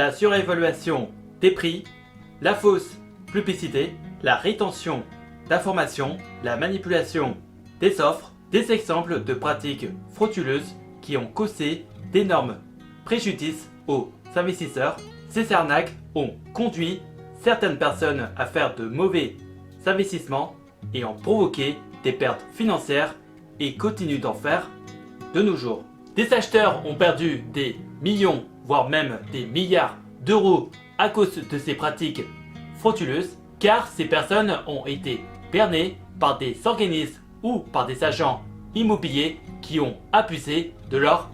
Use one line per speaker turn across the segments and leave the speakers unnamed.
la surévaluation des prix, la fausse publicité, la rétention d'informations, la manipulation des offres, des exemples de pratiques frauduleuses qui ont causé d'énormes préjudices aux investisseurs. Ces arnaques ont conduit certaines personnes à faire de mauvais investissements et ont provoqué des pertes financières et continuent d'en faire de nos jours. Des acheteurs ont perdu des millions, voire même des milliards d'euros à cause de ces pratiques frauduleuses, car ces personnes ont été bernées par des organismes ou par des agents immobiliers qui ont abusé de leur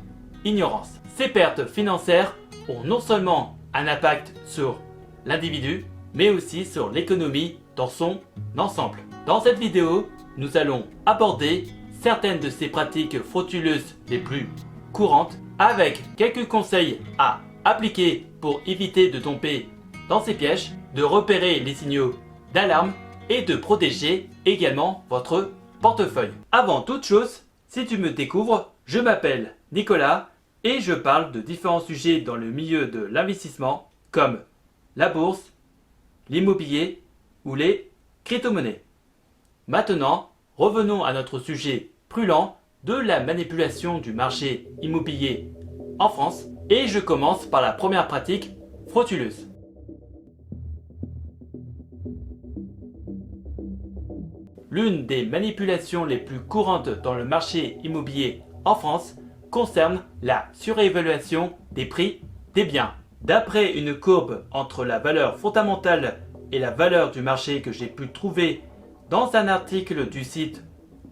ignorance. Ces pertes financières ont non seulement un impact sur l'individu, mais aussi sur l'économie dans son ensemble. Dans cette vidéo, nous allons aborder certaines de ces pratiques frauduleuses les plus courantes, avec quelques conseils à appliquer pour éviter de tomber dans ces pièges, de repérer les signaux d'alarme et de protéger également votre portefeuille. Avant toute chose, si tu me découvres, je m'appelle Nicolas et je parle de différents sujets dans le milieu de l'investissement comme la bourse, l'immobilier ou les crypto-monnaies. Maintenant, revenons à notre sujet brûlant de la manipulation du marché immobilier en France et je commence par la première pratique frauduleuse. L'une des manipulations les plus courantes dans le marché immobilier en France concerne la surévaluation des prix des biens. D'après une courbe entre la valeur fondamentale et la valeur du marché que j'ai pu trouver dans un article du site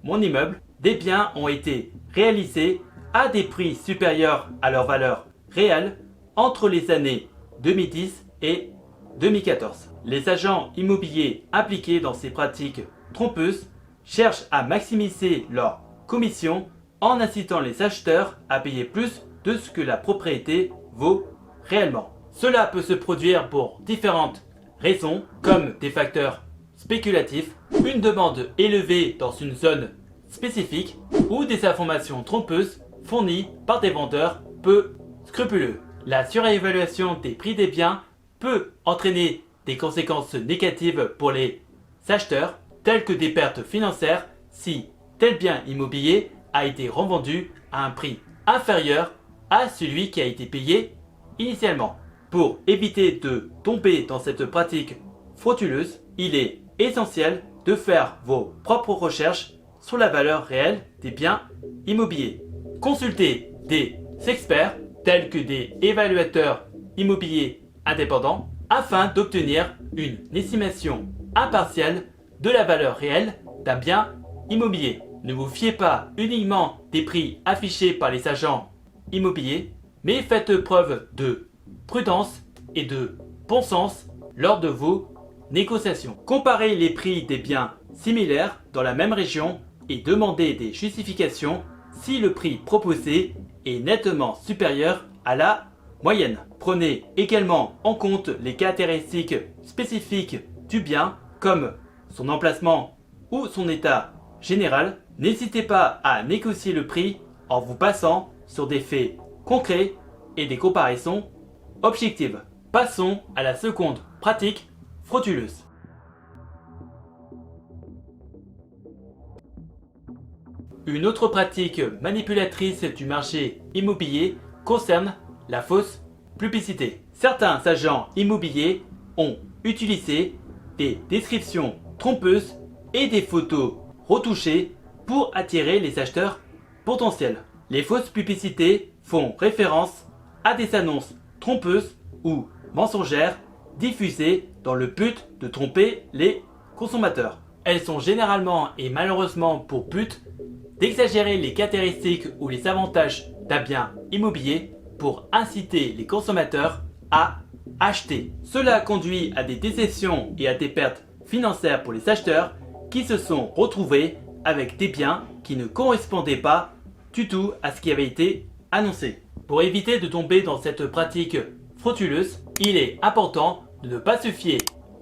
Mon Immeuble, des biens ont été réalisés à des prix supérieurs à leur valeur réelle entre les années 2010 et 2014. Les agents immobiliers impliqués dans ces pratiques trompeuses cherchent à maximiser leur commission en incitant les acheteurs à payer plus de ce que la propriété vaut réellement. Cela peut se produire pour différentes raisons comme des facteurs spéculatifs, une demande élevée dans une zone spécifique ou des informations trompeuses fournies par des vendeurs peu scrupuleux. La surévaluation des prix des biens peut entraîner des conséquences négatives pour les acheteurs telles que des pertes financières si tel bien immobilier a été revendu à un prix inférieur à celui qui a été payé initialement. Pour éviter de tomber dans cette pratique frauduleuse, il est essentiel de faire vos propres recherches sur la valeur réelle des biens immobiliers. Consultez des experts tels que des évaluateurs immobiliers indépendants afin d'obtenir une estimation impartiale de la valeur réelle d'un bien immobilier. Ne vous fiez pas uniquement des prix affichés par les agents immobiliers, mais faites preuve de prudence et de bon sens lors de vos négociations. Comparez les prix des biens similaires dans la même région et demandez des justifications si le prix proposé est nettement supérieur à la moyenne. Prenez également en compte les caractéristiques spécifiques du bien comme son emplacement ou son état général. N'hésitez pas à négocier le prix en vous basant sur des faits concrets et des comparaisons objectives. Passons à la seconde pratique frauduleuse. Une autre pratique manipulatrice du marché immobilier concerne la fausse publicité. Certains agents immobiliers ont utilisé des descriptions trompeuses et des photos retouchées pour attirer les acheteurs potentiels. Les fausses publicités font référence à des annonces trompeuses ou mensongères diffusées dans le but de tromper les consommateurs. Elles ont généralement et malheureusement pour but d'exagérer les caractéristiques ou les avantages d'un bien immobilier pour inciter les consommateurs à acheter. Cela conduit à des déceptions et à des pertes financières pour les acheteurs qui se sont retrouvés avec des biens qui ne correspondaient pas du tout à ce qui avait été annoncé. Pour éviter de tomber dans cette pratique frauduleuse, il est important de ne pas se fier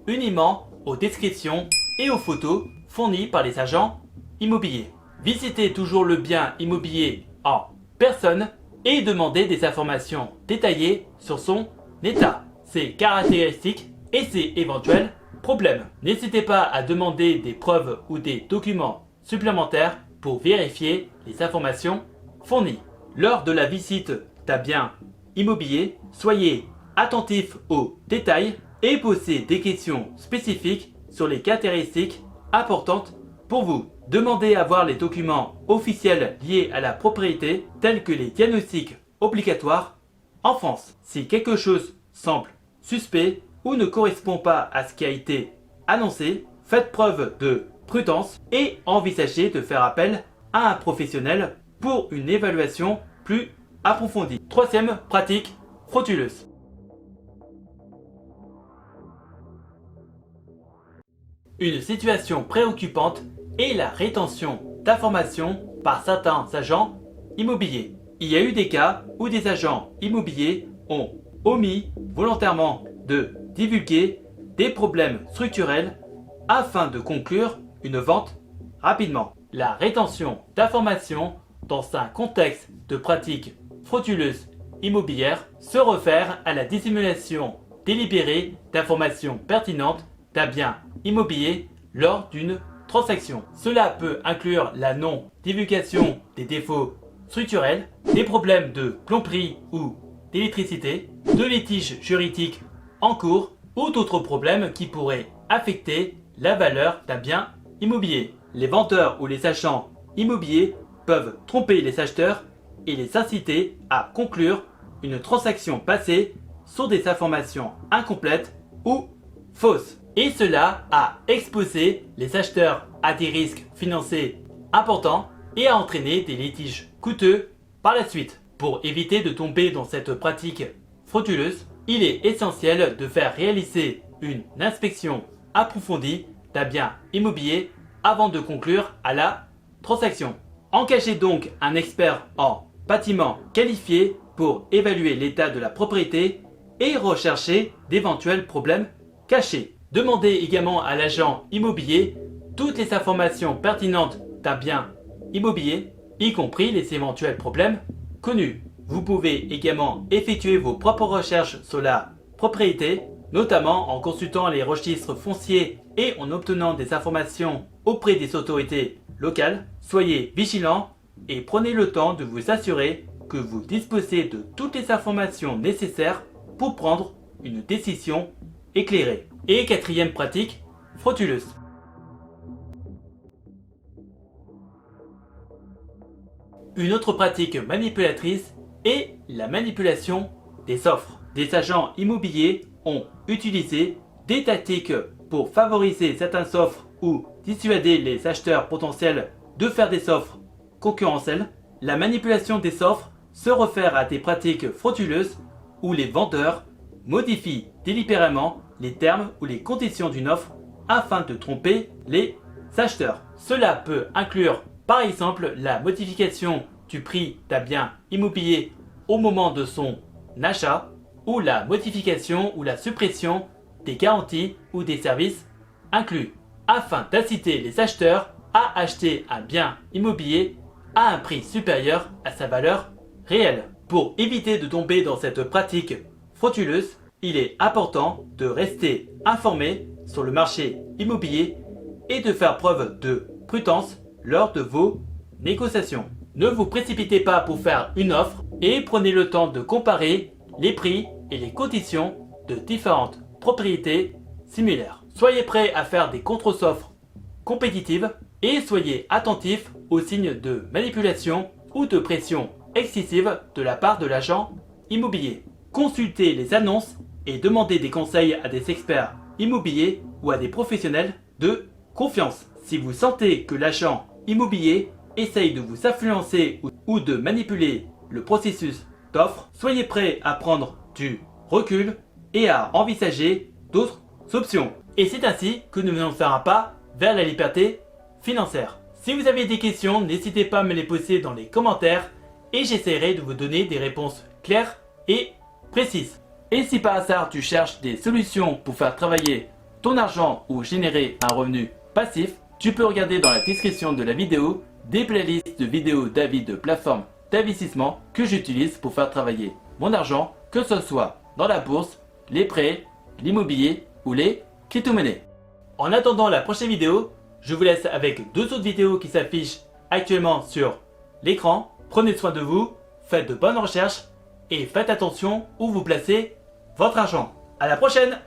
uniquement aux descriptions et aux photos fournies par les agents immobiliers. Visitez toujours le bien immobilier en personne et demandez des informations détaillées sur son état. ses caractéristiques et ses éventuels problèmes. N'hésitez pas à demander des preuves ou des documents supplémentaires pour vérifier les informations fournies. Lors de la visite d'un bien immobilier, soyez attentif aux détails et posez des questions spécifiques sur les caractéristiques importantes pour vous. Demandez à voir les documents officiels liés à la propriété tels que les diagnostics obligatoires en France. Si quelque chose semble suspect ou ne correspond pas à ce qui a été annoncé, faites preuve de prudence et envisagez de faire appel à un professionnel pour une évaluation plus approfondie. Troisième pratique frauduleuse. Une situation préoccupante est la rétention d'informations par certains agents immobiliers. Il y a eu des cas où des agents immobiliers ont omis volontairement de divulguer des problèmes structurels afin de conclure une vente rapidement. La rétention d'informations dans un contexte de pratiques frauduleuses immobilières se réfère à la dissimulation délibérée d'informations pertinentes d'un bien immobilier lors d'une transaction. Cela peut inclure la non-divulgation des défauts structurels, des problèmes de plomberie ou d'électricité, de litiges juridiques en cours ou d'autres problèmes qui pourraient affecter la valeur d'un bien immobilier. Les vendeurs ou les agents immobiliers peuvent tromper les acheteurs et les inciter à conclure une transaction passée sur des informations incomplètes ou fausses. Et cela a exposé les acheteurs à des risques financiers importants et a entraîné des litiges coûteux par la suite. Pour éviter de tomber dans cette pratique frauduleuse, il est essentiel de faire réaliser une inspection approfondie d'un bien immobilier avant de conclure à la transaction. Engagez donc un expert en bâtiment qualifié pour évaluer l'état de la propriété et rechercher d'éventuels problèmes cachés. Demandez également à l'agent immobilier toutes les informations pertinentes d'un bien immobilier, y compris les éventuels problèmes connus. Vous pouvez également effectuer vos propres recherches sur la propriété, notamment en consultant les registres fonciers et en obtenant des informations auprès des autorités locales. Soyez vigilants et prenez le temps de vous assurer que vous disposez de toutes les informations nécessaires pour prendre une décision éclairée. Et quatrième pratique frauduleuse. Une autre pratique manipulatrice est la manipulation des offres. Des agents immobiliers ont utilisé des tactiques pour favoriser certaines offres ou dissuader les acheteurs potentiels de faire des offres concurrentielles. La manipulation des offres se réfère à des pratiques frauduleuses où les vendeurs modifient délibérément les termes ou les conditions d'une offre afin de tromper les acheteurs. Cela peut inclure par exemple la modification du prix d'un bien immobilier au moment de son achat ou la modification ou la suppression des garanties ou des services inclus afin d'inciter les acheteurs à acheter un bien immobilier à un prix supérieur à sa valeur réelle. Pour éviter de tomber dans cette pratique frauduleuse, il est important de rester informé sur le marché immobilier et de faire preuve de prudence lors de vos négociations. Ne vous précipitez pas pour faire une offre et prenez le temps de comparer les prix et les conditions de différentes propriétés similaires. Soyez prêts à faire des contre-offres compétitives et soyez attentifs aux signes de manipulation ou de pression excessive de la part de l'agent immobilier. Consultez les annonces et demandez des conseils à des experts immobiliers ou à des professionnels de confiance. Si vous sentez que l'agent immobilier essaye de vous influencer ou de manipuler le processus d'offre, soyez prêts à prendre du recul et à envisager d'autres options. Et c'est ainsi que nous allons faire un pas vers la liberté financière. Si vous avez des questions, n'hésitez pas à me les poser dans les commentaires et j'essaierai de vous donner des réponses claires et précises. Et si par hasard tu cherches des solutions pour faire travailler ton argent ou générer un revenu passif, tu peux regarder dans la description de la vidéo des playlists de vidéos d'avis de plateformes d'investissement que j'utilise pour faire travailler mon argent, que ce soit dans la bourse, les prêts, l'immobilier ou les crypto-monnaies. En attendant la prochaine vidéo, je vous laisse avec deux autres vidéos qui s'affichent actuellement sur l'écran. Prenez soin de vous, faites de bonnes recherches et faites attention où vous placez votre argent. À la prochaine!